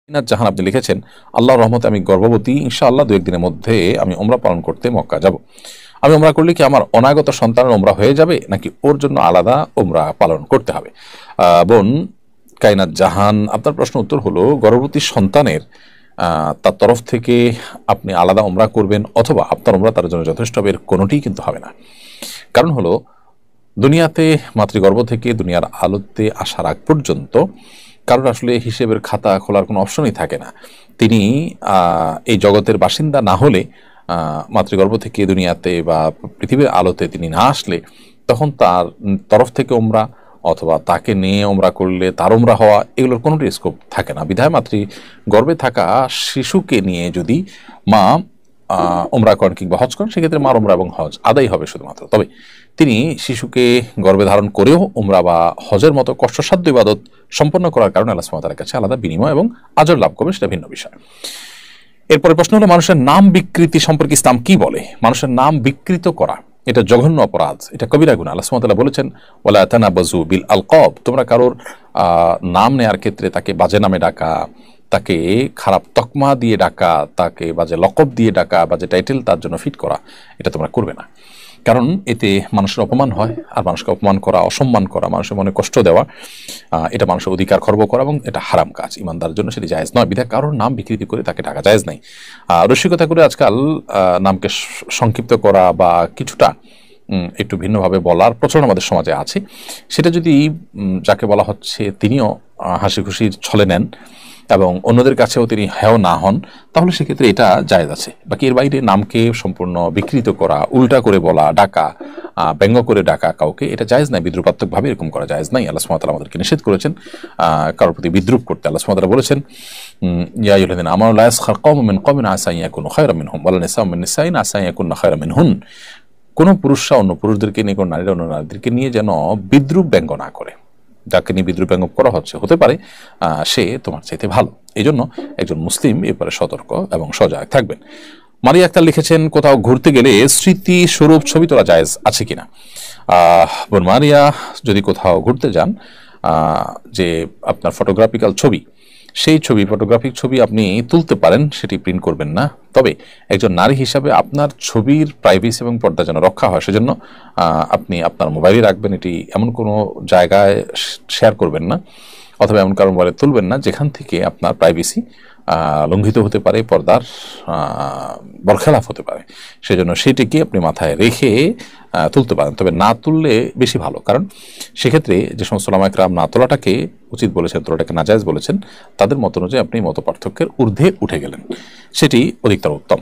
জাহান আপনি লিখেছেন, আল্লাহর রহমতে আমি গর্ভবতী, ইনশাআল্লাহ 2-1 দিনের মধ্যে আমি উমরা পালন করতে মক্কা যাব। আমি উমরা করলে কি আমার অনাগত সন্তানের উমরা হয়ে যাবে, নাকি ওর জন্য আলাদা উমরা পালন করতে হবে? বোন কায়নাত জাহান, আপনার প্রশ্ন উত্তর হলো, গর্ভবতী সন্তানের তার তরফ থেকে আপনি আলাদা উমরা করবেন অথবা আপনার উমরা তার জন্য যথেষ্ট হবে, এর কোনোটিই কিন্তু হবে না। কারণ হলো, দুনিয়াতে মাতৃগর্ভ থেকে দুনিয়ার আলোতে আসার আগ পর্যন্ত কারণ আসলে হিসেবের খাতা খোলার কোনো অপশনই থাকে না। তিনি এই জগতের বাসিন্দা না হলে, মাতৃগর্ভ থেকে দুনিয়াতে বা পৃথিবীর আলোতে তিনি না আসলে, তখন তার তরফ থেকে উমরা অথবা তাকে নিয়ে উমরা করলে তার উমরা হওয়া, এগুলোর কোনোটি স্কোপ থাকে না। বিধায় মাতৃগর্ভে থাকা শিশুকে নিয়ে যদি মা উমরা করেন কিংবা হজ করেন, সেক্ষেত্রে মার উমরা এবং হজ আদায় হবে শুধুমাত্র। তবে তিনি শিশুকে গর্ভে ধারণ করেও উমরা বা হজের মতো কষ্টসাধ্য ইবাদত সম্পন্ন করার কারণে আল্লাহ সুবহানাহু ওয়া তাআলার কাছে আলাদা বিনিময় এবং আজর লাভ করবে, সেটা ভিন্ন বিষয়। এরপরে প্রশ্ন হলো, মানুষের নাম বিকৃতি সম্পর্কে ইসলাম কি বলে? মানুষের নাম বিকৃত করা এটা জঘন্য অপরাধ, এটা কবিরা গুনাহ। আল্লাহ সুবহানাহু ওয়া তাআলা বলেছেন, ওয়ালা তানাবাযু বিল আলকাব, তোমরা কারোর নাম নেয়ার ক্ষেত্রে তাকে বাজে নামে ডাকা, তাকে খারাপ তকমা দিয়ে ডাকা, তাকে বাজে লকব দিয়ে ডাকা, বাজে টাইটেল তার জন্য ফিট করা, এটা তোমরা করবে না। কারণ এতে মানুষের অপমান হয়, আর মানুষকে অপমান করা, অসম্মান করা, মানুষের মনে কষ্ট দেওয়া, এটা মানুষের অধিকার খর্ব করা এবং এটা হারাম কাজ। ইমানদারের জন্য সেটি জায়েজ নয়। বিধায় কারোর নাম বিকৃতি করে তাকে ডাকা জায়েজ নাই। রসিকতা করে আজকাল নামকে সংক্ষিপ্ত করা বা কিছুটা একটু ভিন্নভাবে বলার প্রচলন আমাদের সমাজে আছে। সেটা যদি যাকে বলা হচ্ছে তিনিও হাসি খুশির ছলে নেন এবং অন্যদের কাছেও তিনি হেয় না হন, তাহলে সেক্ষেত্রে এটা জায়েজ আছে। বাকি এর বাইরে নামকে সম্পূর্ণ বিকৃত করা, উল্টা করে বলা, ডাকা, ব্যঙ্গ করে ডাকা কাউকে, এটা জায়েজ নাই। বিদ্রুপাত্মকভাবে এরকম করা জায়েজ নাই। আল্লাহ সুবহানাহু ওয়া তাআলা আমাদেরকে নিষেধ করেছেন কারোর প্রতি বিদ্রুপ করতে। আল্লাহ সুবহানাহু ওয়া তাআলা বলেছেন, ইয়া আইয়ুহাল্লাযীনা আমানু লা ইয়াসখার কওমুম মিন কওমিন আসা আন ইয়াকুনু খায়রাম মিনহুম ওয়ালা নিসাউম মিন নিসাইন আসা আন ইয়াকুননা খায়রাম মিনহুন। কোনো পুরুষরা অন্য পুরুষদেরকে নিয়ে, কোনো নারীরা অন্য নারীদেরকে নিয়ে যেন বিদ্রুপ ব্যঙ্গ না করে। যাকে নিয়ে বিদ্রুপ ব্যঙ্গ করা হচ্ছে, হতে পারে সে তোমার চাইতে ভালো। এই জন্য একজন মুসলিম এরপরে সতর্ক এবং সজাগ থাকবেন। মারিয়া আক্তার লিখেছেন, কোথাও ঘুরতে গেলে স্মৃতি স্বরূপ ছবি তোলা জায়েজ আছে কিনা? বোন মারিয়া, যদি কোথাও ঘুরতে যান, যে আপনার ফটোগ্রাফিক্যাল ছবি, সেই ছবি, ফটোগ্রাফিক ছবি আপনি তুলতে পারেন, সেটি প্রিন্ট করবেন না। তবে একজন নারী হিসাবে আপনার ছবির প্রাইভেসি এবং পর্দা যেন রক্ষা হয়, সেজন্য আপনি আপনার মোবাইলে রাখবেন। এটি এমন কোনো জায়গায় শেয়ার করবেন না অথবা এমন কারো মোবাইলে তুলবেন না যেখান থেকে আপনার প্রাইভেসি লঙ্ঘিত হতে পারে, পর্দার বরখেলাফ হতে পারে। সেজন্য সেটিকে আপনি মাথায় রেখে তুলতে পারেন, তবে না তুললে বেশি ভালো। কারণ সেক্ষেত্রে যে সমস্ত উলামায়ে কেরাম না তোলাটাকে উচিত বলেছেন, তোলাটাকে নাজায়েজ বলেছেন, তাদের মত অনুযায়ী আপনি মত পার্থক্যের ঊর্ধ্বে উঠে গেলেন, সেটি অধিকতর উত্তম।